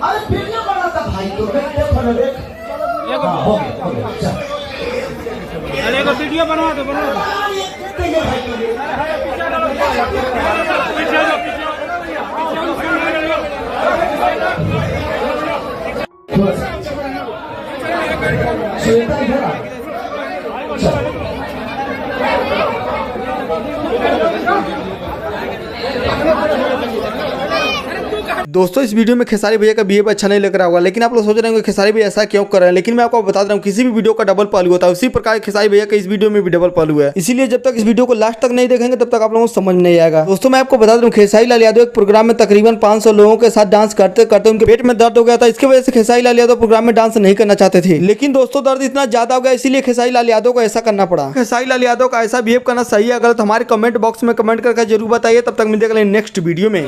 अरे वीडियो बना था भाई तो देखो ना देख। हाँ, हो गया चल। अरे एक वीडियो बनवा दो पीछे श्वेता इधर आ। दोस्तों इस वीडियो में खेसारी भैया का बिहेव अच्छा नहीं लग रहा होगा, लेकिन आप लोग सोच रहे होंगे खेसारी भैया ऐसा क्यों कर रहे हैं, लेकिन मैं आपको बता रहा हूँ किसी भी वीडियो का डबल पहलू होता है, उसी प्रकार खेसारी भैया का इस वीडियो में भी डबल पहलू है। इसीलिए जब तक इस वीडियो को लास्ट तक नहीं देखेंगे तब तक आप लोगों को समझ नहीं आएगा। दोस्तों मैं आपको बता दूं खेसारी लाल यादव एक प्रोग्राम में तकरीबन 500 लोगों के साथ डांस करते करते उनके पेट में दर्द हो गया था। इसकी वजह से खेसारी लाल यादव प्रोग्राम में डांस नहीं करना चाहते थे, लेकिन दोस्तों दर्द इतना ज्यादा हो गया इसीलिए खेसारी लाल यादव को ऐसा करना पड़ा। खेसारी लाल यादव का ऐसा बिहेव करना सही है गलत हमारे कमेंट बॉक्स में कमेंट करके जरूर बताइए। तब तक मिलते हैं नेक्स्ट वीडियो में।